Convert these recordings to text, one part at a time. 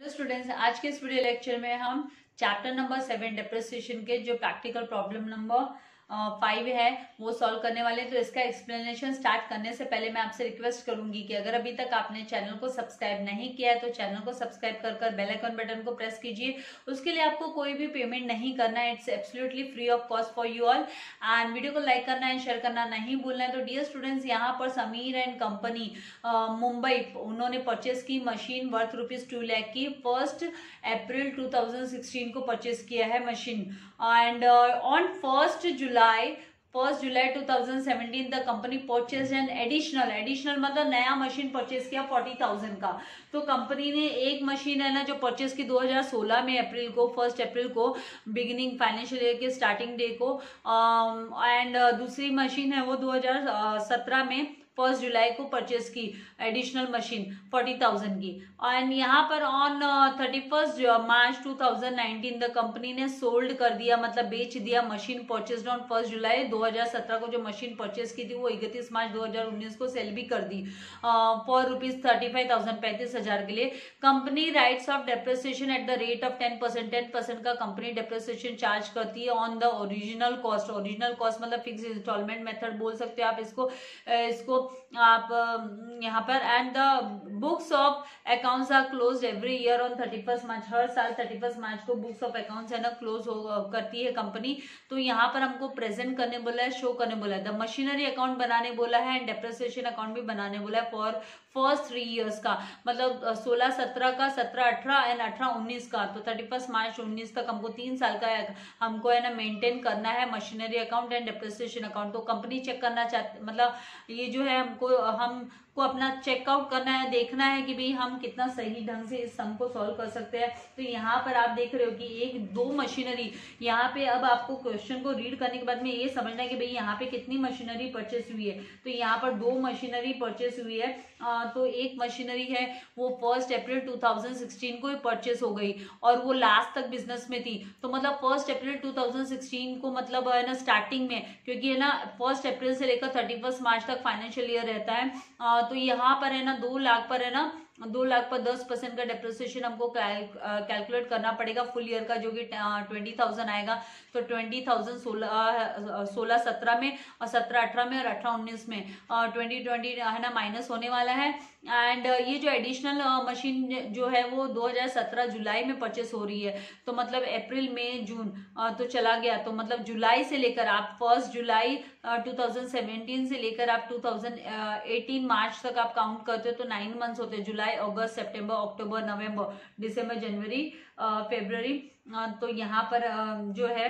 Hello students, आज के इस वीडियो लेक्चर में हम चैप्टर नंबर 7 डेप्रिसिएशन के जो प्रैक्टिकल प्रॉब्लम नंबर 5 है वो सॉल्व करने वाले हैं। तो इसका एक्सप्लेनेशन स्टार्ट करने से पहले मैं आपसे रिक्वेस्ट करूंगी कि अगर अभी तक आपने चैनल को सब्सक्राइब नहीं किया है तो चैनल को सब्सक्राइब कर बेल आइकन बटन को प्रेस कीजिए। उसके लिए आपको कोई भी पेमेंट नहीं करना है, it's absolutely free of cost for you all. And video को लाइक करना एंड शेयर करना नहीं भूलना है। तो डियर स्टूडेंट्स, यहाँ पर समीर एंड कंपनी मुंबई उन्होंने परचेस की मशीन वर्थ ₹2 लाख की 1 अप्रैल 2016 को परचेस किया है machine. And on 1 July 2017 the company purchase an additional मतलब नया मशीन परचेस किया 40,000 का। तो कंपनी ने एक मशीन है ना जो परचेस की 2016 में 1 अप्रैल को बिगिनिंग फाइनेंशियल ईयर के स्टार्टिंग डे को। एंड दूसरी मशीन है वो 2017 में 1 जुलाई को परचेस की एडिशनल मशीन 40,000 की। एंड यहाँ पर ऑन 31 मार्च 2019 द कंपनी ने सोल्ड कर दिया, मतलब बेच दिया मशीन परचेस्ड ऑन 1 जुलाई 2017 को जो मशीन परचेस की थी वो 31 मार्च 2019 को सेल भी कर दी फॉर ₹35,000 35,000 के लिए। Company writes off depreciation at the rate of 10% का कंपनी डेप्रिसिएशन चार्ज करती है ऑन द ओरिजिनल कॉस्ट मतलब फिक्स इंस्टॉलमेंट मेथड बोल सकते हो आप इसको आप यहाँ पर। And the books of accounts are close every year on 31 March, हर साल 31 मार्च को बुक्स ऑफ अकाउंट्स है ना क्लोज करती है कंपनी। तो यहाँ पर हमको प्रेजेंट करने बोला है, शो करने बोला है, द मशीनरी अकाउंट बनाने बोला है एंड डेप्रिसिएशन अकाउंट भी बनाने बोला है फॉर फर्स्ट 3 ईयर्स का, मतलब 16-17 का, 17-18 एंड 18-19 का। तो 31 मार्च 19 तक हमको 3 साल का हमको है ना मेंटेन करना है machinery account and depreciation account. तो कंपनी चेक करना चाहते, मतलब ये जो है हमको अपना चेकआउट करना है, देखना है कि भाई हम कितना सही ढंग से इस सम को सॉल्व कर सकते हैं। तो यहाँ पर आप देख रहे हो कि 2 मशीनरी यहाँ पे, अब आपको क्वेश्चन को रीड करने के बाद में ये समझना है कि भाई यहाँ पे कितनी मशीनरी परचेस हुई है। तो यहाँ पर 2 मशीनरी परचेस हुई है। तो एक मशीनरी है वो 1 अप्रैल 2016 को ही परचेस हो गई और वो लास्ट तक बिजनेस में थी। तो मतलब 1 अप्रैल 2016 को मतलब है ना स्टार्टिंग में, क्योंकि है ना 1 अप्रैल से लेकर 31 मार्च तक फाइनेंशियल ईयर रहता है। तो यहाँ पर है ना 2 लाख पर है ना 2 लाख पर 10% का डेप्रिसिएशन हमको कैलकुलेट करना पड़ेगा फुल ईयर का, जो कि 20,000 आएगा। तो 20,000 16-17 में और 17-18 में और 18-19 में 2020 है ना माइनस होने वाला है। एंड ये जो एडिशनल मशीन जो है वो 2017 जुलाई में परचेस हो रही है। तो मतलब अप्रैल मई जून तो चला गया। तो मतलब जुलाई से लेकर आप 1 जुलाई 2017 से लेकर आप 2018 मार्च तक आप काउंट करते हो तो 9 मंथ्स होते हैं, जुलाई अगस्त सितंबर अक्टूबर नवंबर दिसंबर जनवरी फरवरी। तो यहाँ पर जो है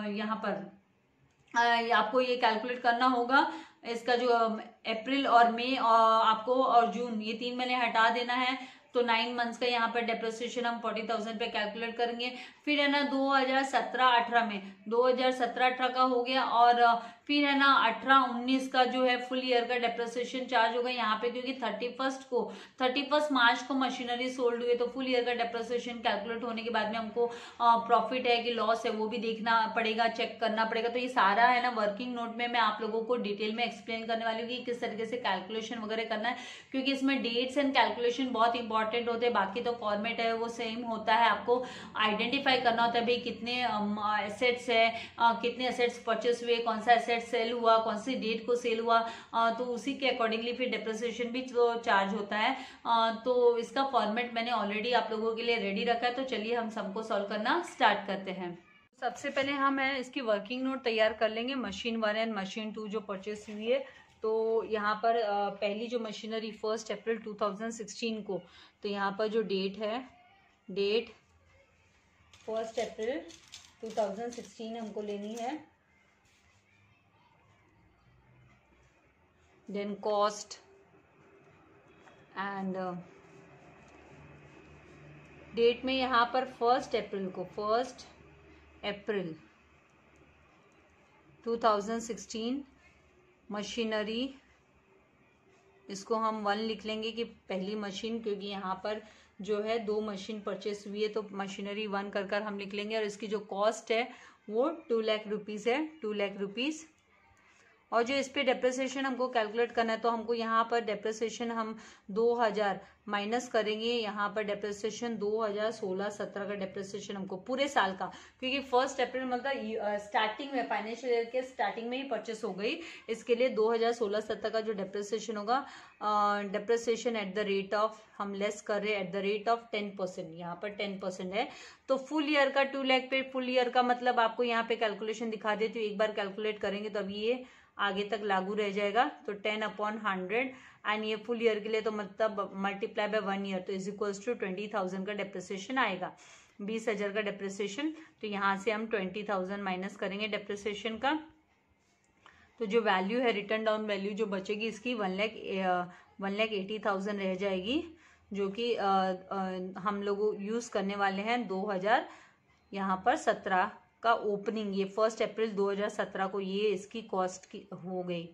यहाँ पर आपको ये कैलकुलेट करना होगा। इसका जो अप्रैल और मई आपको और जून ये 3 महीने हटा देना है। तो 9 मंथ्स का यहाँ पर डेप्रिसिएशन हम 40,000 पे कैलकुलेट करेंगे। फिर है ना 2017-18 में 2017-18 का हो गया और फिर है ना 18-19 का जो है फुल ईयर का डेप्रिसिएशन चार्ज होगा यहाँ पे, क्योंकि 31 मार्च को मशीनरी सोल्ड हुई है। तो फुल ईयर का डेप्रिसिएशन कैलकुलेट होने के बाद में हमको प्रॉफिट है कि लॉस है वो भी देखना पड़ेगा, चेक करना पड़ेगा। तो ये सारा है ना वर्किंग नोट में मैं आप लोगों को डिटेल में एक्सप्लेन करने वाली हूँ कि किस तरीके से कैलकुलेशन वगैरह करना है, क्योंकि इसमें डेट्स एंड कैलकुलेशन बहुत इंपॉर्टेंट होते हैं। बाकी तो फॉर्मेट है वो सेम होता है, आपको आइडेंटिफाई करना होता है भाई कितने एसेट्स है, कितने एसेट्स परचेस हुए, कौन सा एसेट सेल हुआ, कौन सी डेट को सेल हुआ। तो उसी के अकॉर्डिंगली फिर डेप्रिसिएशन भी तो चार्ज होता है। तो इसका फॉर्मेट मैंने ऑलरेडी आप लोगों के लिए रेडी रखा है। तो चलिए हम सबको सॉल्व करना स्टार्ट करते हैं। सबसे पहले हम है इसकी वर्किंग नोट तैयार कर लेंगे, मशीन 1 एंड मशीन 2 जो परचेस हुई है। तो यहाँ पर पहली जो मशीनरी 1 अप्रैल 2016 को, तो यहाँ पर जो डेट है, डेट 1 अप्रैल 2016 हमको लेनी है। देन कॉस्ट एंड डेट में यहाँ पर 1 अप्रैल को 1 अप्रैल 2016 मशीनरी, इसको हम 1 लिख लेंगे कि पहली मशीन, क्योंकि यहाँ पर जो है 2 मशीन परचेस हुई है तो मशीनरी 1 कर हम लिख लेंगे। और इसकी जो कॉस्ट है वो 2 लाख रुपीज़ है, 2 लाख रुपीज़। और जो इस पे डेप्रिसिएशन हमको कैलकुलेट करना है, तो हमको यहाँ पर डेप्रिसिएशन हम 2000 माइनस करेंगे, यहाँ पर डेप्रिसिएशन 2016-17 का डेप्रिसिएशन हमको पूरे साल का, क्योंकि 1 अप्रैल मतलब स्टार्टिंग में फाइनेंशियल ईयर के स्टार्टिंग में ही परचेस हो गई, इसके लिए 2016-17 का जो डेप्रिसिएशन होगा, depreciation at the rate of हम लेस कर रहे हैं एट द रेट ऑफ 10%, यहाँ पर 10% है। तो फुल ईयर का 2 लाख पे, फुल ईयर का मतलब आपको यहाँ पे कैलकुलेशन दिखा देती हूँ, एक बार कैलकुलेट करेंगे तो अभी ये आगे तक लागू रह जाएगा। तो 10/100 एंड ये फुल ईयर के लिए तो मतलब मल्टीप्लाई बाय 1 ईयर, तो इज इक्वल्स टू 20,000 का डेप्रिसिएशन आएगा, 20,000 का डेप्रिसिएशन। तो यहाँ से हम 20,000 माइनस करेंगे डेप्रिसिएशन का, तो जो वैल्यू है रिटर्न डाउन वैल्यू जो बचेगी इसकी 1,80,000 रह जाएगी, जो कि हम लोग यूज करने वाले हैं 2017 का ओपनिंग, ये 1 अप्रैल 2017 को ये इसकी कॉस्ट की हो गई,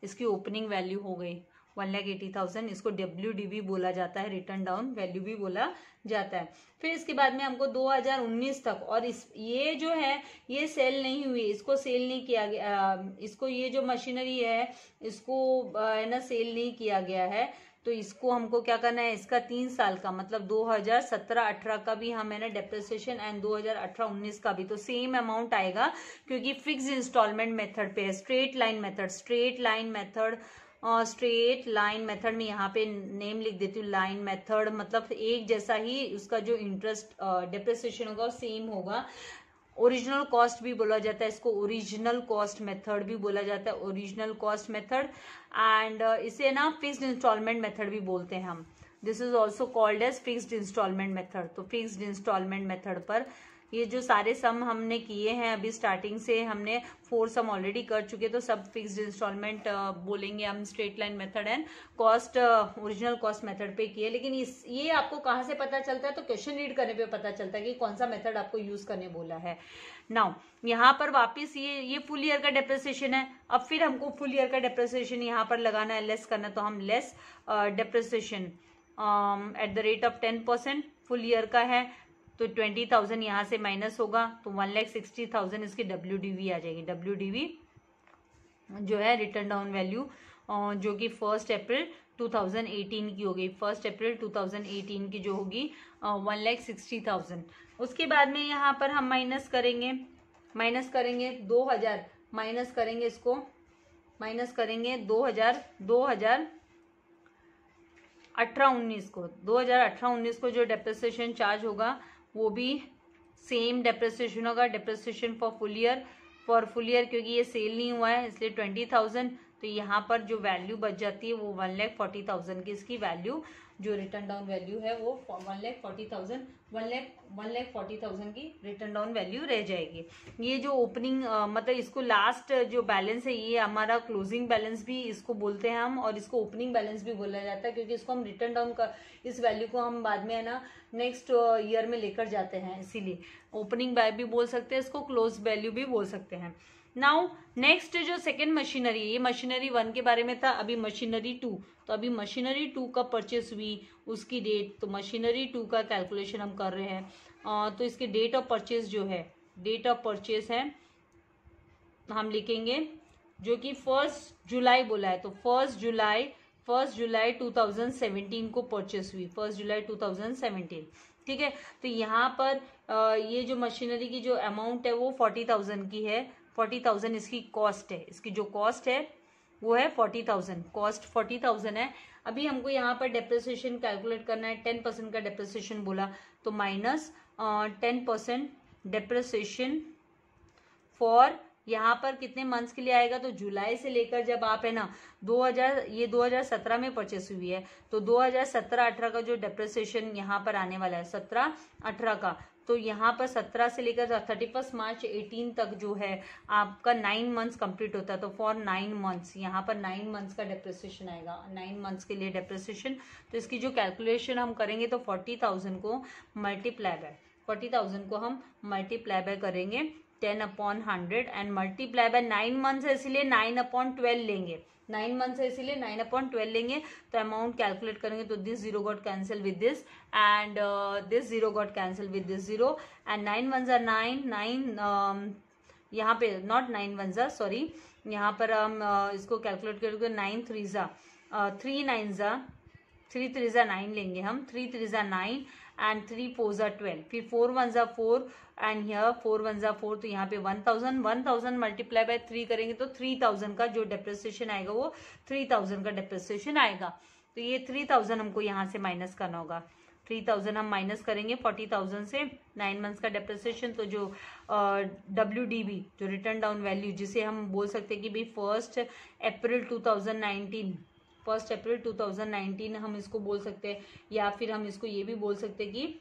इसकी ओपनिंग वैल्यू हो गई 1,80,000। इसको WDV बोला जाता है, रिटर्न डाउन वैल्यू भी बोला जाता है। फिर इसके बाद में हमको 2019 तक, और ये जो है ये सेल नहीं हुई, इसको सेल नहीं किया गया, इसको ये जो मशीनरी है इसको है ना सेल नहीं किया गया है, तो इसको हमको क्या करना है, इसका 3 साल का मतलब 2017-18 का भी हम है ना डेप्रिसिएशन एंड 2018-19 का भी, तो सेम अमाउंट आएगा, क्योंकि फिक्स इंस्टॉलमेंट मेथड पे है, स्ट्रेट लाइन मेथड में यहाँ पे नेम लिख देती हूँ, लाइन मेथड मतलब एक जैसा ही उसका जो इंटरेस्ट डेप्रिसिएशन होगा वो सेम होगा। ओरिजिनल कॉस्ट भी बोला जाता है इसको, ओरिजिनल कॉस्ट मेथड भी बोला जाता है, ओरिजिनल कॉस्ट मेथड, एंड इसे ना फिक्स्ड इंस्टॉलमेंट मेथड भी बोलते हैं हम, this is also called as fixed instalment method. तो फिक्स्ड इंस्टॉलमेंट मेथड पर ये जो सारे सम हमने किए हैं, अभी स्टार्टिंग से हमने 4 सम ऑलरेडी कर चुके, तो सब फिक्स्ड इंस्टॉलमेंट बोलेंगे हम, straight line method and cost original cost method पे किए। लेकिन ये आपको कहाँ से पता चलता है, तो क्वेश्चन रीड करने पे पता चलता है कि कौन सा मेथड आपको यूज करने बोला है। नाउ यहाँ पर वापिस ये फुल ईयर का डेप्रिसिएशन है, अब फिर हमको फुल ईयर का डेप्रिसिएशन यहाँ पर लगाना है, लेस करना, तो हम less depreciation at the rate of 10% full year का है, तो 20,000 यहाँ से माइनस होगा, तो 1,60,000 इसकी WDV आ जाएगी। WDV जो है रिटर्न डाउन वैल्यू, जो कि 1 अप्रैल 2018 की होगी, 1 अप्रैल 2018 की जो होगी 1,60,000। उसके बाद में यहाँ पर हम माइनस करेंगे 2,000, माइनस करेंगे इसको, माइनस करेंगे 2018-19 को, 2018-19 को जो डेप्रिसिएशन चार्ज होगा वो भी सेम डेप्रिसिएशन होगा, डेप्रिसिएशन फॉर फुल ईयर, क्योंकि ये सेल नहीं हुआ है इसलिए 20,000, तो यहाँ पर जो वैल्यू बच जाती है वो 1,40,000 की, इसकी वैल्यू जो रिटर्न डाउन वैल्यू है वो 1,40,000 की रिटर्न डाउन वैल्यू रह जाएगी। ये जो ओपनिंग मतलब इसको लास्ट जो बैलेंस है ये हमारा क्लोजिंग बैलेंस भी इसको बोलते हैं हम, और इसको ओपनिंग बैलेंस भी बोला जाता है, क्योंकि इसको हम रिटर्न डाउन का इस वैल्यू को हम बाद में है ना नेक्स्ट ईयर में लेकर जाते हैं, इसीलिए ओपनिंग वैल्यू भी बोल सकते हैं इसको, क्लोज वैल्यू भी बोल सकते हैं। नाउ नेक्स्ट जो सेकेंड मशीनरी, ये मशीनरी 1 के बारे में था, अभी मशीनरी 2, तो अभी मशीनरी 2 का परचेस हुई उसकी डेट, तो मशीनरी 2 का कैलकुलेशन हम कर रहे हैं, तो इसकी डेट ऑफ परचेस जो है, डेट ऑफ परचेस है हम लिखेंगे जो कि 1 जुलाई बोला है, तो 1 जुलाई 2017 को परचेस हुई, 1 जुलाई 2017, ठीक है। तो यहाँ पर ये जो मशीनरी की जो अमाउंट है वो 40,000 की है, 40,000 इसकी कॉस्ट है, इसकी जो कॉस्ट है वो है 40,000, कॉस्ट 40,000 है। अभी हमको यहाँ पर डेप्रिसिएशन कैलकुलेट करना है, 10% का डेप्रिसिएशन बोला, तो माइनस 10% डेप्रिसिएशन फॉर यहाँ पर कितने मंथ्स के लिए आएगा, तो जुलाई से लेकर जब आप है ना 2017 में परचेस हुई है, तो 2017-18 का जो डेप्रिसिएशन यहाँ पर आने वाला है 17-18 का, तो यहाँ पर 17 से लेकर 31 मार्च 18 तक जो है आपका 9 मंथ्स कंप्लीट होता है, तो फॉर 9 मंथ्स यहाँ पर 9 मंथ्स का डेप्रिसिएशन आएगा, 9 मंथ्स के लिए डेप्रिसिएशन। तो इसकी जो कैलकुलेशन हम करेंगे तो 40,000 को मल्टीप्लाई बाय करेंगे 10/100 एंड मल्टीप्लाई बाय 9 मंथ्स है इसलिए 9/12 लेंगे, 9 मंथ्स है इसीलिए 9/12 लेंगे, तो अमाउंट कैलकुलेट करेंगे तो this 0 got cancel with this and this 0 got cancel with this 0 and 9 1s are 9 यहाँ पे नॉट 9 1s are सॉरी यहाँ पर हम इसको कैलकुलेट करेंगे, 9 3 ज़ा 3 9 ज़ा 3 3 ज़ा 9 लेंगे हम, 3 3 ज़ा 9 एंड 3 4 ज़ा 12, फिर 4 1 ज़ा 4 एंड यहाँ 4 1 ज़ा 4, तो यहाँ पे 1000 मल्टीप्लाई बाय 3 करेंगे तो 3000 का जो डेप्रिसिएशन आएगा वो 3000 का डेप्रिसिएशन आएगा। तो ये 3000 हमको यहाँ से माइनस करना होगा। 3000 हम माइनस करेंगे 40,000 से, 9 मंथ्स का डेप्रिसिएशन। तो जो WDV जो रिटर्न डाउन वैल्यू, जिसे हम बोल सकते हैं कि भाई 1 अप्रैल 2019 हम इसको बोल सकते हैं, या फिर हम इसको ये भी बोल सकते हैं कि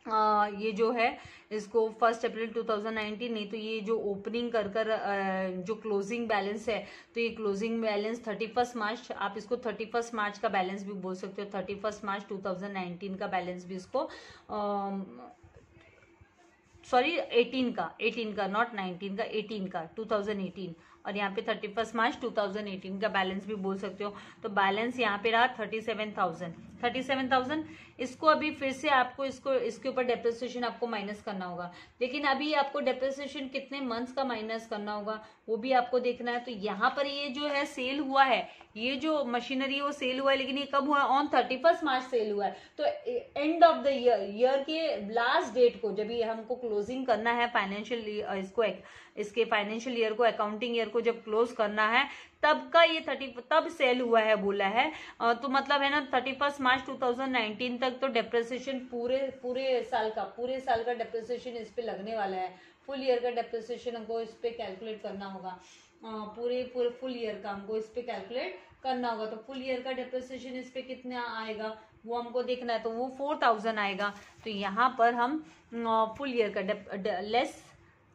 ये जो है इसको 1 अप्रैल 2019 नहीं तो ये जो ओपनिंग कर जो क्लोजिंग बैलेंस है, तो ये क्लोजिंग बैलेंस 31 मार्च, आप इसको 31 मार्च का बैलेंस भी बोल सकते हो, 31 मार्च 2019 का बैलेंस भी इसको सॉरी 18 का नॉट 19 का, 18 का 2018, और यहाँ पे 31 मार्च 2018 का बैलेंस भी बोल सकते हो। तो बैलेंस यहाँ पे रहा 37,000। इसको अभी फिर से आपको इसके ऊपर डेप्रिसिएशन आपको माइनस करना होगा, लेकिन अभी आपको डेप्रिसिएशन कितने मंथ्स का माइनस करना होगा वो भी आपको देखना है। तो यहाँ पर ये जो है सेल हुआ है, ये जो मशीनरी है वो सेल हुआ है, लेकिन ये कब हुआ? ऑन 31 मार्च सेल हुआ है। तो एंड ऑफ द ईयर के लास्ट डेट को जब ये हमको क्लोजिंग करना है फाइनेंशियल इसके फाइनेंशियल ईयर को, अकाउंटिंग ईयर को जब क्लोज करना है, तब का ये तब सेल हुआ है बोला है। तो मतलब है ना 31 मार्च 2019 तक तो डेप्रिसिएशन पूरे साल का डेप्रिसिएशन इस पे लगने वाला है। फुल ईयर का डेप्रिसिएशन हमको इस पे कैलकुलेट करना होगा, पूरे फुल ईयर का हमको इस पे कैलकुलेट करना होगा। तो फुल ईयर का डेप्रिसिएशन इस पे कितना आएगा वो हमको देखना है, तो वो 4000 आएगा। तो यहाँ पर हम फुल ईयर का less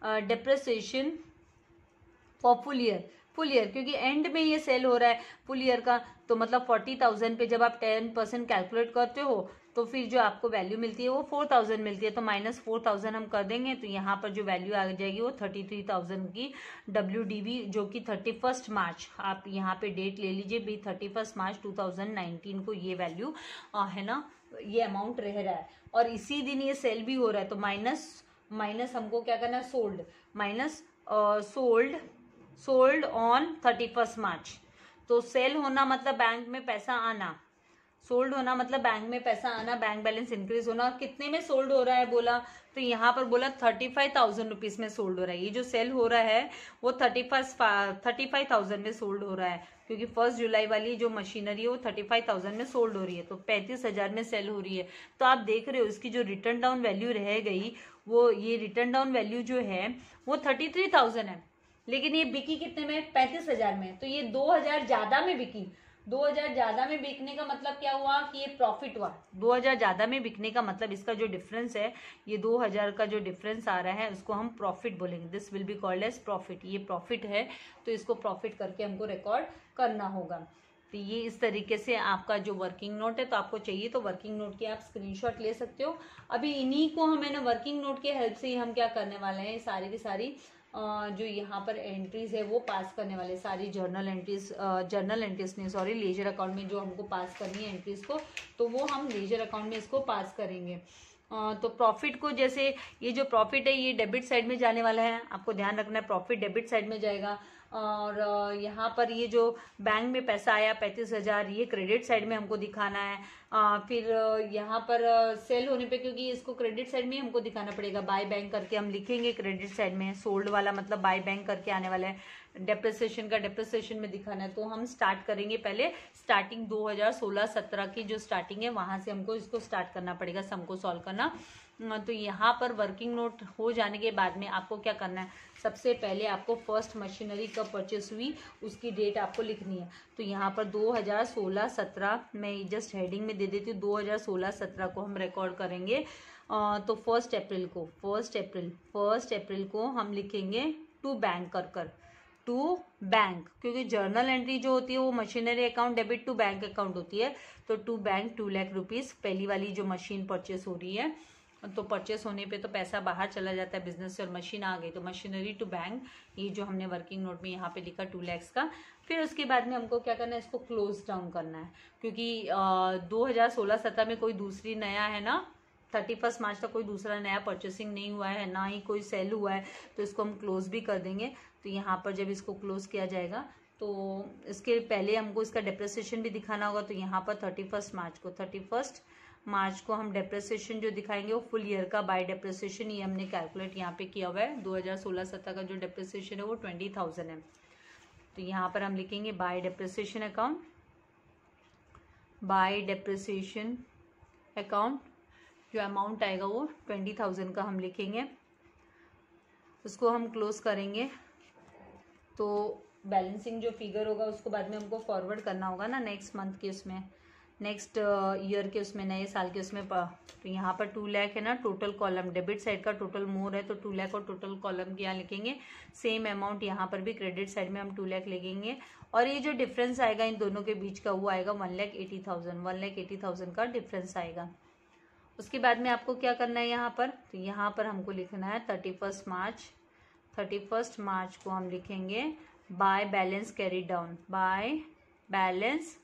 depreciation for full year, क्योंकि एंड में ये सेल हो रहा है फुल ईयर का, तो मतलब 40,000 पे जब आप 10% कैलकुलेट करते हो तो फिर जो आपको वैल्यू मिलती है वो 4000 मिलती है। तो माइनस 4000 हम कर देंगे, तो यहाँ पर जो वैल्यू आ जाएगी वो 33,000 की WDV, जो कि 31 मार्च, आप यहाँ पे डेट ले लीजिए भाई 31 मार्च 2019 को ये वैल्यू है ना, ये अमाउंट रह रहा है, और इसी दिन ये सेल भी हो रहा है। तो माइनस हमको क्या करना है, सोल्ड ऑन 31 मार्च। तो सेल होना मतलब बैंक में पैसा आना, सोल्ड होना मतलब बैंक में पैसा आना, बैंक बैलेंस इंक्रीज होना। और कितने में सोल्ड हो रहा है बोला, तो यहाँ पर बोला 35,000 रुपीज में सोल्ड हो रहा है। ये जो सेल हो रहा है वो 35,000 में सोल्ड हो रहा है, क्योंकि 1 जुलाई वाली जो मशीनरी है वो 35,000 में सोल्ड हो रही है, तो 35,000 में सेल हो रही है। तो आप देख रहे हो इसकी जो रिटर्न डाउन वैल्यू रह गई, वो ये रिटर्न डाउन वैल्यू जो है वो 33,000 है, लेकिन ये बिकी कितने में, 35,000 में। तो ये 2,000 ज्यादा में बिकी। 2,000 ज्यादा में बिकने का मतलब क्या हुआ कि ये प्रॉफिट हुआ। 2,000 ज्यादा में बिकने का मतलब इसका जो डिफरेंस है, ये 2,000 का जो डिफरेंस आ रहा है उसको हम प्रॉफिट बोलेंगे। This will be called as profit. ये प्रॉफिट है, तो इसको प्रॉफिट करके हमको रिकॉर्ड करना होगा। तो ये इस तरीके से आपका जो वर्किंग नोट है, तो आपको चाहिए तो वर्किंग नोट की आप स्क्रीनशॉट ले सकते हो। अभी इन्हीं को हमें ना वर्किंग नोट के हेल्प से ही हम क्या करने वाले हैं, सारी की सारी जो यहाँ पर एंट्रीज है वो पास करने वाले, सारी जर्नल एंट्रीज नहीं सॉरी लेजर अकाउंट में जो हमको पास करनी है एंट्रीज को, तो वो हम लेजर अकाउंट में इसको पास करेंगे। तो प्रॉफिट को, जैसे ये जो प्रॉफिट है ये डेबिट साइड में जाने वाला है, आपको ध्यान रखना है प्रॉफिट डेबिट साइड में जाएगा। और यहाँ पर ये जो बैंक में पैसा आया 35,000, ये क्रेडिट साइड में हमको दिखाना है। फिर यहाँ पर सेल होने पे, क्योंकि इसको क्रेडिट साइड में हमको दिखाना पड़ेगा, बाय बैंक करके हम लिखेंगे क्रेडिट साइड में, सोल्ड वाला मतलब बाय बैंक करके आने वाला है। डेप्रिसिएशन का डेप्रिसिएशन में दिखाना है, तो हम स्टार्ट करेंगे पहले स्टार्टिंग 2016-17 की जो स्टार्टिंग है वहां से हमको इसको स्टार्ट करना पड़ेगा, सम को सॉल्व करना। तो यहाँ पर वर्किंग नोट हो जाने के बाद में आपको क्या करना है, सबसे पहले आपको फर्स्ट मशीनरी कब परचेस हुई उसकी डेट आपको लिखनी है। तो यहाँ पर 2016-17 मैं जस्ट हेडिंग में दे देती हूँ, 2016-17 को हम रिकॉर्ड करेंगे। तो 1 अप्रैल को हम लिखेंगे टू बैंक कर टू बैंक, क्योंकि जर्नल एंट्री जो होती है वो machinery account debit to bank account होती है। तो टू बैंक 2 लाख रुपीज पहली वाली जो मशीन परचेस हो रही है, तो परचेस होने पे तो पैसा बाहर चला जाता है बिजनेस से, और मशीन आ गई तो मशीनरी टू बैंक, ये जो हमने वर्किंग नोट में यहाँ पे लिखा 2 लाख का। फिर उसके बाद में हमको क्या करना है, इसको क्लोज डाउन करना है, क्योंकि 2016-17 में कोई दूसरी नया है ना 31 मार्च तक कोई दूसरा नया परचेसिंग नहीं हुआ है, ना ही कोई सेल हुआ है, तो इसको हम क्लोज भी कर देंगे। तो यहाँ पर जब इसको क्लोज किया जाएगा तो इसके पहले हमको इसका डेप्रिसिएशन भी दिखाना होगा। तो यहाँ पर 31 मार्च को हम डेप्रिसिएशन जो दिखाएंगे वो फुल ईयर का बाय डेप्रिसिएशन, ये हमने कैलकुलेट यहाँ पे किया हुआ है। 2016-17 का जो डेप्रिसिएशन है वो 20,000 है। तो यहाँ पर हम लिखेंगे bye depreciation account, bye depreciation account, जो अमाउंट आएगा वो 20,000 का हम लिखेंगे। उसको हम क्लोज करेंगे तो बैलेंसिंग जो फिगर होगा उसको बाद में हमको फॉरवर्ड करना होगा ना नेक्स्ट मंथ के उसमें, नेक्स्ट ईयर के उसमें, नए साल के उसमें। तो यहाँ पर 2 लाख है ना टोटल कॉलम, डेबिट साइड का टोटल मोर है तो 2 लाख और टोटल कॉलम के यहाँ लिखेंगे। सेम अमाउंट यहाँ पर भी क्रेडिट साइड में हम 2 लाख लिखेंगे और ये जो डिफरेंस आएगा इन दोनों के बीच का वो आएगा 1,80,000 का डिफरेंस आएगा। उसके बाद में आपको क्या करना है यहाँ पर, तो यहाँ पर हमको लिखना है 31 मार्च को हम लिखेंगे by balance carry down, by balance.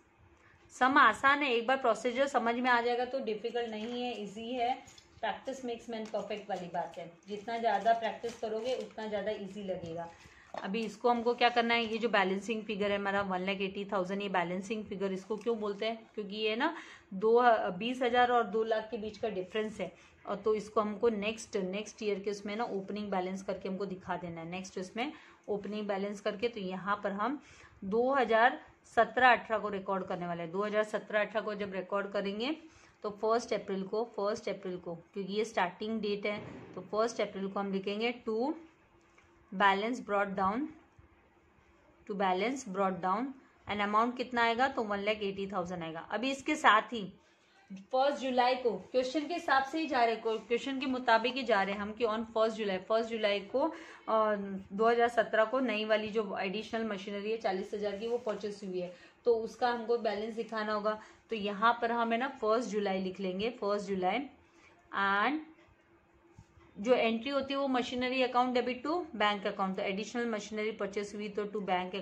Sum आसान है, एक बार प्रोसीजर समझ में आ जाएगा तो डिफिकल्ट नहीं है, इजी है। प्रैक्टिस मेक्स मैन परफेक्ट वाली बात है, जितना ज़्यादा प्रैक्टिस करोगे उतना ज़्यादा इजी लगेगा। अभी इसको हमको क्या करना है, ये जो बैलेंसिंग फिगर है हमारा 1,80,000, ये बैलेंसिंग फिगर इसको क्यों बोलते हैं, क्योंकि ये ना 20,000 और 2 लाख के बीच का डिफरेंस है। और तो इसको हमको नेक्स्ट ईयर के उसमें ना ओपनिंग बैलेंस करके हमको दिखा देना है, नेक्स्ट उसमें ओपनिंग बैलेंस करके। तो यहाँ पर हम 2017-18 को रिकॉर्ड करने वाले हैं। 2017-18 को जब रिकॉर्ड करेंगे तो 1 अप्रैल को क्योंकि ये स्टार्टिंग डेट है तो 1 अप्रैल को हम लिखेंगे to balance brought down and amount कितना आएगा, तो 1,80,000 आएगा। अभी इसके साथ ही 1 जुलाई को क्वेश्चन के हिसाब से ही जा रहे, क्वेश्चन के मुताबिक ही जा रहे हैं हम कि ऑन 1 जुलाई को 2017 को नई वाली जो एडिशनल मशीनरी है 40,000 की वो परचेस हुई है, तो उसका हमको बैलेंस दिखाना होगा। तो यहाँ पर हमें ना 1 जुलाई लिख लेंगे, 1 जुलाई। एंड जो एंट्री होती है वो machinery account debit to bank account, तो एडिशनल मशीनरी परचेस हुई तो टू बैंक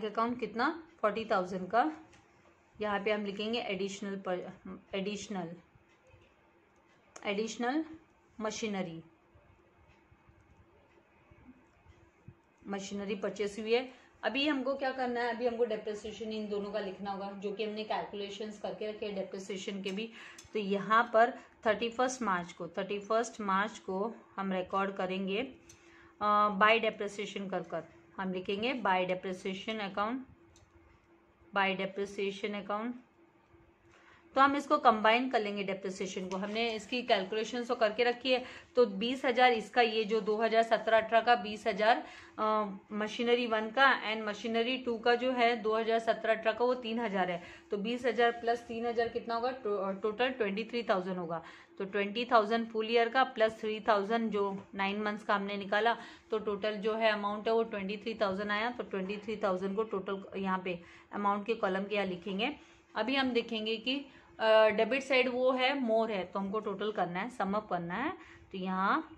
अकाउंट कितना 40,000 का, यहाँ पे हम लिखेंगे एडिशनल मशीनरी परचेस हुई है। अभी हमको क्या करना है, अभी हमको डेप्रिसिएशन इन दोनों का लिखना होगा, जो कि हमने कैलकुलेशंस करके रखे हैं डेप्रिसिएशन के भी। तो यहाँ पर 31 मार्च को हम रिकॉर्ड करेंगे बाय डेप्रिसिएशन कर हम लिखेंगे बाय डेप्रिसिएशन अकाउंट। तो हम इसको कंबाइन कर लेंगे डेप्रिसिएशन को, हमने इसकी कैलकुलेशन तो करके रखी है। तो 20,000 इसका, ये जो 2017-18 का 20,000 मशीनरी 1 का एंड मशीनरी 2 का जो है 2017-18 का वो 3,000 है। तो 20,000 प्लस 3,000 कितना होगा, टोटल 23,000 होगा। तो 20,000 फुल ईयर का प्लस 3,000 जो 9 मंथ्स का हमने निकाला, तो टोटल जो है अमाउंट है वो 23,000 आया। तो 23,000 को टोटल यहाँ पे अमाउंट के कॉलम के यहाँ लिखेंगे। अभी हम देखेंगे कि डेबिट साइड वो है मोर है, तो हमको टोटल करना है, सम अप करना है। तो यहाँ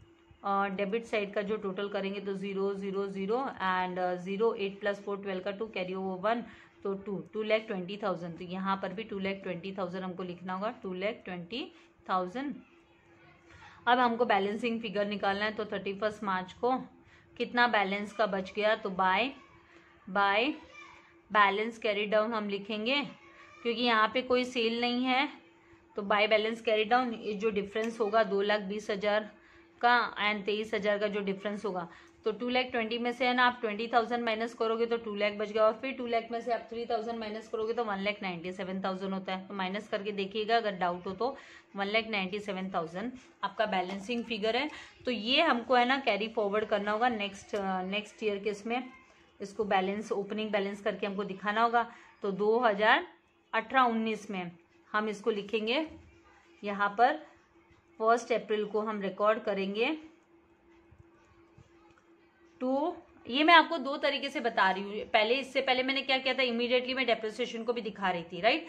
डेबिट साइड का जो टोटल करेंगे तो 0 0 0 एंड 0 8 + 4 12 का 2 कैरी ओवर 1 तो 2,20,000। तो यहाँ पर भी 2,20,000 हमको लिखना होगा, 2,20,000। अब हमको बैलेंसिंग फिगर निकालना है। तो 31 मार्च को कितना बैलेंस का बच गया, तो बाय बैलेंस कैरी डाउन हम लिखेंगे, क्योंकि यहाँ पे कोई सेल नहीं है। तो बाय बैलेंस कैरी डाउन ये जो डिफरेंस होगा 2,20,000 का एंड 23,000 का जो डिफरेंस होगा, तो 2,20,000 में से है ना आप 20,000 माइनस करोगे तो 2 लाख बच गया, और फिर 2 लाख में से आप 3,000 माइनस करोगे तो 1,97,000 होता है। तो माइनस करके देखिएगा, अगर डाउट हो तो 1,97,000 आपका बैलेंसिंग फिगर है। तो ये हमको है ना कैरी फॉरवर्ड करना होगा नेक्स्ट ईयर के इसमें, इसको बैलेंस ओपनिंग बैलेंस करके हमको दिखाना होगा। तो 2018-19 में हम इसको लिखेंगे, यहाँ पर 1 अप्रैल को हम रिकॉर्ड करेंगे टू, ये मैं आपको 2 तरीके से बता रही हूँ। पहले इससे पहले मैंने क्या किया था, इमीडिएटली मैं डेप्रिसिएशन को भी दिखा रही थी, राइट।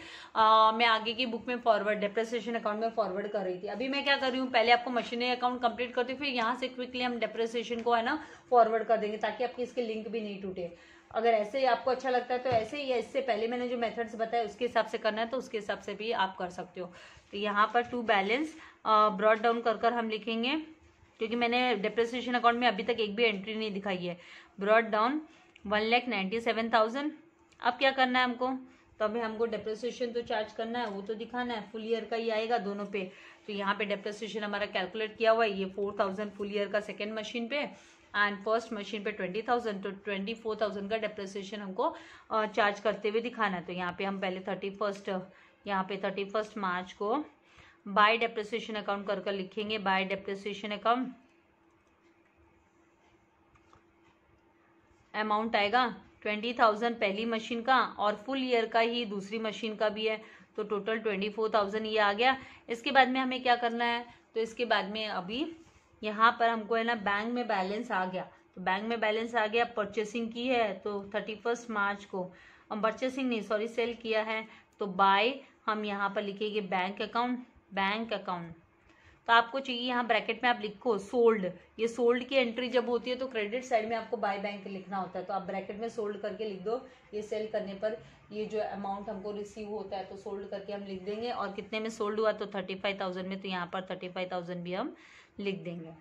मैं आगे की बुक में फॉरवर्ड डेप्रिसिएशन अकाउंट में फॉरवर्ड कर रही थी। अभी मैं क्या कर रही हूँ, पहले आपको मशीनरी अकाउंट कंप्लीट करती हूँ, फिर यहाँ से क्विकली हम डेप्रिसिएशन को है ना फॉरवर्ड कर देंगे, ताकि आपकी इसके लिंक भी नहीं टूटे। अगर ऐसे ही आपको अच्छा लगता है तो ऐसे ही, या इससे पहले मैंने जो मेथड्स बताए उसके हिसाब से करना है तो उसके हिसाब से भी आप कर सकते हो। तो यहाँ पर टू बैलेंस ब्रॉड डाउन कर हम लिखेंगे, क्योंकि मैंने डेप्रिसिएशन अकाउंट में अभी तक एक भी एंट्री नहीं दिखाई है। Brought down 1,97,000। अब क्या करना है हमको, तो अभी हमको डेप्रिसिएशन तो चार्ज करना है, वो तो दिखाना है, फुल ईयर का ही आएगा दोनों पे। तो यहाँ पे डेप्रिसिएशन हमारा कैलकुलेट किया हुआ है, ये 4,000 फुल ईयर का सेकेंड मशीन पे एंड फर्स्ट मशीन पे 20,000, तो 24,000 का डेप्रिसिएशन हमको चार्ज करते हुए दिखाना है। तो यहाँ पे हम पहले 31 मार्च को बाय डेप्रिसिएशन अकाउंट कर लिखेंगे। बाय डेप्रिसिएशन अकाउंट अमाउंट आएगा 20,000 पहली मशीन का और फुल ईयर का ही दूसरी मशीन का भी है, तो टोटल 24,000 ये आ गया। इसके बाद में हमें क्या करना है, तो इसके बाद में अभी यहाँ पर हमको है ना बैंक में बैलेंस आ गया, तो बैंक में बैलेंस आ गया, परचेसिंग की है तो 31 मार्च को, परचेसिंग नहीं सॉरी सेल किया है, तो बाय हम यहाँ पर लिखेंगे बैंक अकाउंट। तो आपको चाहिए यहाँ ब्रैकेट में आप लिखो सोल्ड, ये सोल्ड की एंट्री जब होती है तो क्रेडिट साइड में आपको बाय बैंक लिखना होता है, तो आप ब्रैकेट में सोल्ड करके लिख दो। ये सेल करने पर ये जो अमाउंट हमको रिसीव होता है तो सोल्ड करके हम लिख देंगे, और कितने में सोल्ड हुआ तो 35,000 में, तो यहाँ पर 35,000 भी हम लिख देंगे।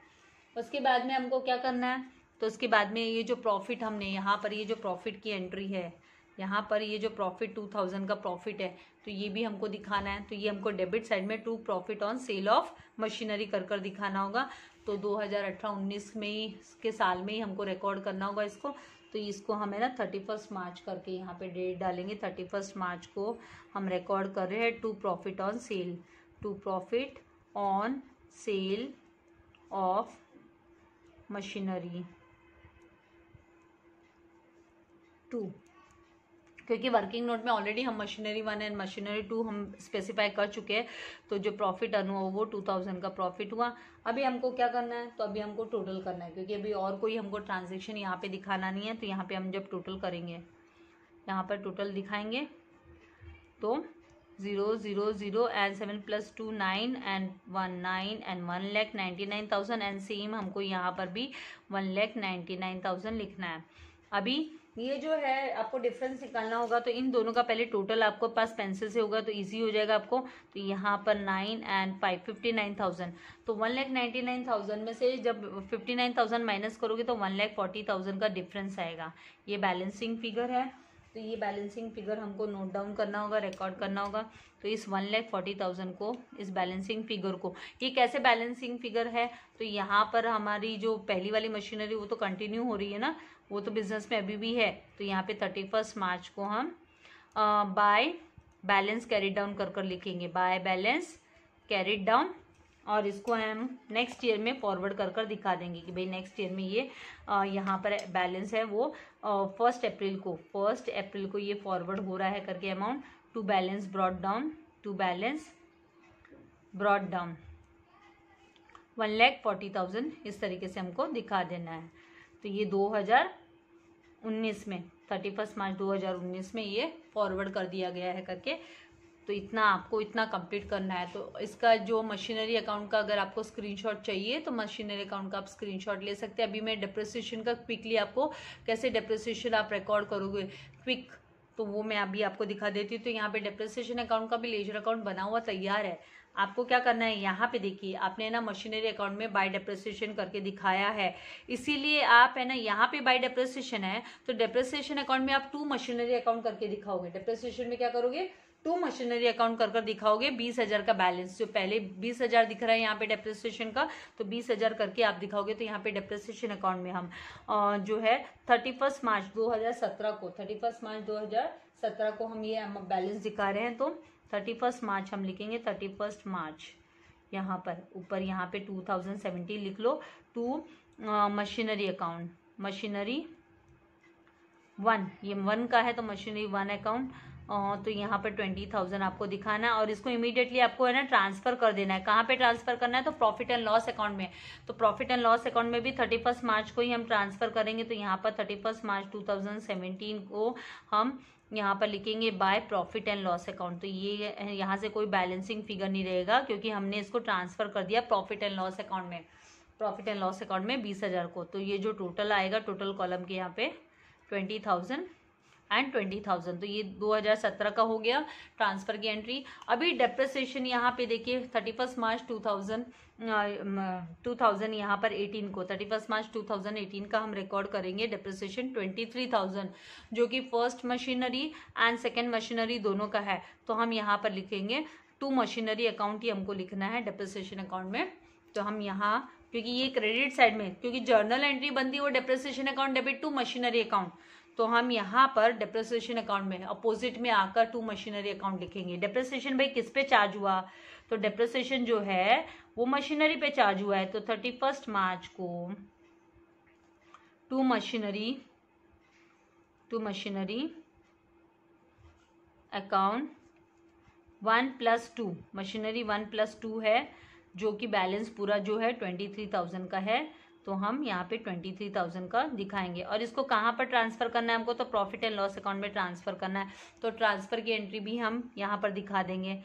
उसके बाद में हमको क्या करना है, तो उसके बाद में ये जो प्रॉफिट हमने यहाँ पर ये जो प्रॉफिट की एंट्री है, यहाँ पर ये जो प्रॉफिट 2,000 का प्रॉफिट है तो ये भी हमको दिखाना है। तो ये हमको डेबिट साइड में to profit on sale of machinery कर दिखाना होगा। तो 2018-19 में ही के साल में ही हमको रिकॉर्ड करना होगा इसको। तो इसको हमें ना 31 मार्च करके यहाँ पे डेट डालेंगे, 31 मार्च को हम रिकॉर्ड कर रहे हैं to profit on sale of machinery 2, क्योंकि वर्किंग नोट में ऑलरेडी हम मशीनरी 1 एंड मशीनरी 2 हम स्पेसिफाई कर चुके हैं। तो जो प्रॉफिट अर्न हुआ वो 2,000 का प्रॉफिट हुआ। अभी हमको क्या करना है, तो अभी हमको टोटल करना है, क्योंकि अभी और कोई हमको ट्रांजैक्शन यहाँ पे दिखाना नहीं है। तो यहाँ पे हम जब टोटल करेंगे, यहाँ पर टोटल दिखाएंगे तो 0 0 0 and 7 + 2 9 and 1 9 and 1,99,000 and same हमको यहाँ पर भी 1,99,000 लिखना है। अभी ये जो है आपको डिफरेंस निकालना होगा, तो इन दोनों का पहले टोटल आपको पास पेंसिल से होगा तो इजी हो जाएगा आपको। तो यहाँ पर 9 एंड 5 59,000, तो 1,99,000 में से जब 59,000 माइनस करोगे तो 1,40,000 का डिफरेंस आएगा। ये बैलेंसिंग फिगर है, तो ये बैलेंसिंग फिगर हमको नोट डाउन करना होगा, रिकॉर्ड करना होगा। तो इस 1,40,000 को, इस बैलेंसिंग फिगर को, ये कैसे बैलेंसिंग फिगर है, तो यहाँ पर हमारी जो पहली वाली मशीनरी वो तो कंटिन्यू हो रही है ना, वो तो बिजनेस में अभी भी है। तो यहाँ पे 31 मार्च को हम बाय बैलेंस कैरिड डाउन कर लिखेंगे, बाय बैलेंस कैरिड डाउन, और इसको हम नेक्स्ट ईयर में फॉरवर्ड कर दिखा देंगे कि भाई नेक्स्ट ईयर में ये यहाँ पर बैलेंस है वो 1 अप्रैल को ये फॉरवर्ड हो रहा है करके amount to balance brought down 1,40,000 इस तरीके से हमको दिखा देना है। तो ये 2019 में 31 मार्च 2019 में ये फॉरवर्ड कर दिया गया है करके। तो इतना आपको इतना कंप्लीट करना है। तो इसका जो मशीनरी अकाउंट का अगर आपको स्क्रीनशॉट चाहिए तो मशीनरी अकाउंट का आप स्क्रीनशॉट ले सकते हैं। अभी मैं डेप्रिसिएशन का क्विकली आपको कैसे डेप्रिसिएशन आप रिकॉर्ड करोगे क्विक, तो वो मैं अभी आपको दिखा देती हूँ। तो यहाँ पे डेप्रिसिएशन अकाउंट का भी लेजर अकाउंट बना हुआ तैयार है। आपको क्या करना है, यहाँ पे देखिए आपने ना मशीनरी अकाउंट में बाय डेप्रिसिएशन करके दिखाया है, इसीलिए आप है ना यहाँ पे बाय डेप्रिसिएशन है तो डेप्रिसिएशन अकाउंट में आप टू मशीनरी अकाउंट करके दिखाओगे। डेप्रिसिएशन में क्या करोगे, टू मशीनरी अकाउंट कर दिखाओगे। 20,000 का बैलेंस, जो पहले 20,000 दिख रहा है यहाँ पे डेप्रिसिएशन का, तो 20,000 करके आप दिखाओगे। तो यहाँ पे डेप्रिसिएशन अकाउंट में हम जो है 31 मार्च 2017 को हम ये बैलेंस दिखा रहे हैं। तो 31 मार्च हम लिखेंगे, 31 मार्च यहाँ पर ऊपर यहाँ पे 2017 लिख लो। टू मशीनरी अकाउंट, मशीनरी 1, ये 1 का है तो मशीनरी 1 अकाउंट। तो यहाँ पर 20,000 आपको दिखाना है और इसको इमीडिएटली आपको है ना ट्रांसफर कर देना है। कहाँ पे ट्रांसफर करना है, तो प्रॉफिट एंड लॉस अकाउंट में। तो प्रॉफिट एंड लॉस अकाउंट में भी 31 मार्च को ही हम ट्रांसफर करेंगे। तो यहाँ पर 31 मार्च 2017 को हम यहाँ पर लिखेंगे by profit and loss account. तो ये यहाँ से कोई बैलेंसिंग फिगर नहीं रहेगा क्योंकि हमने इसको ट्रांसफर कर दिया प्रॉफिट एंड लॉस अकाउंट में, प्रॉफिट एंड लॉस अकाउंट में 20,000 को। तो ये जो टोटल आएगा, टोटल कॉलम के यहाँ पे 20,000 एंड 20,000। तो ये 2017 का हो गया ट्रांसफर की एंट्री। अभी डेप्रिसिएशन यहाँ पे देखिए 31 मार्च 2000 यहाँ पर 18 को 31 मार्च 2018 का हम रिकॉर्ड करेंगे डेप्रिसिएशन 23,000, जो कि first machinery and second machinery दोनों का है। तो हम यहाँ पर लिखेंगे 2 मशीनरी अकाउंट ही हमको लिखना है डेप्रिसिएशन अकाउंट में। तो हम यहाँ, क्योंकि ये क्रेडिट साइड में, क्योंकि जर्नल एंट्री बनती है वो depreciation account debit to machinery account, तो हम यहाँ पर डेप्रिसिएशन अकाउंट में अपोजिट में आकर 2 मशीनरी अकाउंट लिखेंगे। डेप्रिसिएशन भाई किस पे चार्ज हुआ, तो डेप्रिसिएशन जो है वो मशीनरी पे चार्ज हुआ है। तो 31 मार्च को 2 मशीनरी अकाउंट 1+2 मशीनरी 1+2 है, जो कि बैलेंस पूरा जो है 23,000 का है। तो हम यहाँ पे 23,000 का दिखाएंगे। और इसको कहाँ पर ट्रांसफर करना है हमको, तो प्रॉफिट एंड लॉस अकाउंट में ट्रांसफर करना है। तो ट्रांसफर की एंट्री भी हम यहाँ पर दिखा देंगे।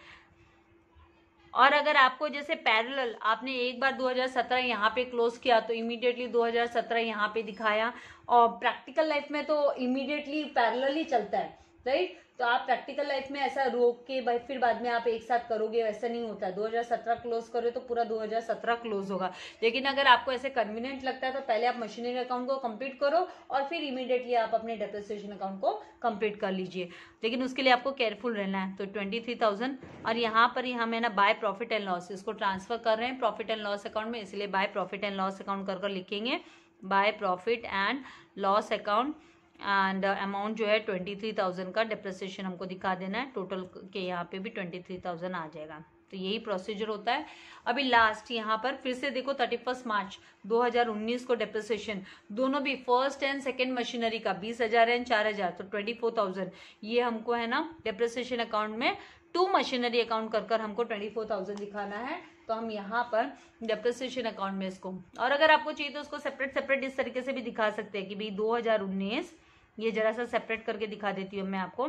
और अगर आपको जैसे पैरेलल आपने एक बार 2017 यहाँ पे क्लोज किया तो इमीडिएटली 2017 यहाँ पे दिखाया, और प्रैक्टिकल लाइफ में तो इमीडिएटली पैरेलल ही चलता है, राइट। तो आप प्रैक्टिकल लाइफ में ऐसा रोक के भाई फिर बाद में आप एक साथ करोगे, वैसा नहीं होता है। 2017 क्लोज करो तो पूरा 2017 क्लोज होगा। लेकिन अगर आपको ऐसे कन्वीनियंट लगता है तो पहले आप मशीनरी अकाउंट को कंप्लीट करो और फिर इमीडिएटली आप अपने डेप्रिसिएशन अकाउंट को कंप्लीट कर लीजिए। लेकिन उसके लिए आपको केयरफुल रहना है। तो 23,000 और यहाँ पर ही हम है ना बाय प्रॉफिट एंड लॉस इसको ट्रांसफर कर रहे हैं प्रॉफिट एंड लॉस अकाउंट में, इसलिए by profit and loss account कर लिखेंगे by profit and loss account. And amount जो है 23,000 का डेप्रिसिएशन हमको दिखा देना है। टोटल के यहाँ पे भी 23,000 आ जाएगा। तो यही प्रोसीजर होता है। अभी लास्ट यहाँ पर फिर से देखो 31 मार्च 2019 को डेप्रिसिएशन दोनों भी फर्स्ट एंड सेकेंड मशीनरी का 20,000 एंड 4,000, तो 24,000 ये हमको है ना डेप्रिसिएशन अकाउंट में 2 मशीनरी अकाउंट कर हमको 24,000 दिखाना है। तो हम यहाँ पर डेप्रिसिएशन अकाउंट में इसको, और अगर आपको चाहिए तो उसको सेपरेट इस तरीके से भी दिखा सकते हैं कि भाई 2019, ये जरा सा सेपरेट करके दिखा देती हूँ मैं आपको,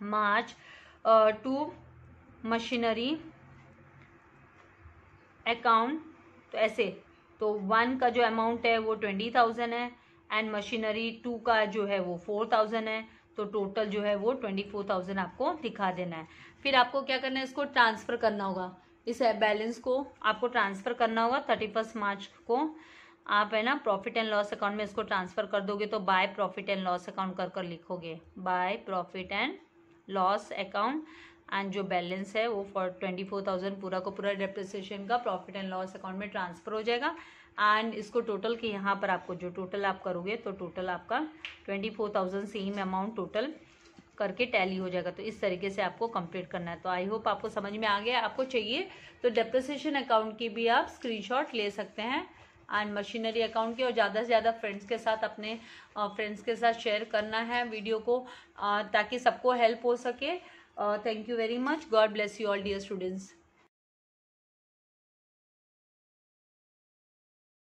मार्च 2 मशीनरी अकाउंट, तो ऐसे तो 1 का जो अमाउंट है वो 20,000 है एंड मशीनरी 2 का जो है वो 4,000 है। तो टोटल जो है वो 24,000 आपको दिखा देना है। फिर आपको क्या करना है, इसको ट्रांसफर करना होगा, इस बैलेंस को आपको ट्रांसफर करना होगा। 31 मार्च को आप है ना प्रॉफिट एंड लॉस अकाउंट में इसको ट्रांसफर कर दोगे। तो by profit and loss account कर लिखोगे by profit and loss account, and जो बैलेंस है वो 24,000 पूरा को पूरा डेप्रिसिएशन का प्रॉफिट एंड लॉस अकाउंट में ट्रांसफर हो जाएगा। एंड इसको टोटल के यहाँ पर आपको जो टोटल आप करोगे तो टोटल आपका 24,000 सेम अमाउंट टोटल करके टैली हो जाएगा। तो इस तरीके से आपको कंप्लीट करना है। तो आई होप आपको समझ में आ गया। आपको चाहिए तो डेप्रिसिएशन अकाउंट की भी आप स्क्रीनशॉट ले सकते हैं एंड मशीनरी अकाउंट के, और ज़्यादा से ज़्यादा फ्रेंड्स के साथ अपने फ्रेंड्स के साथ शेयर करना है वीडियो को ताकि सबको हेल्प हो सके। Thank you very much. God bless you all dear students.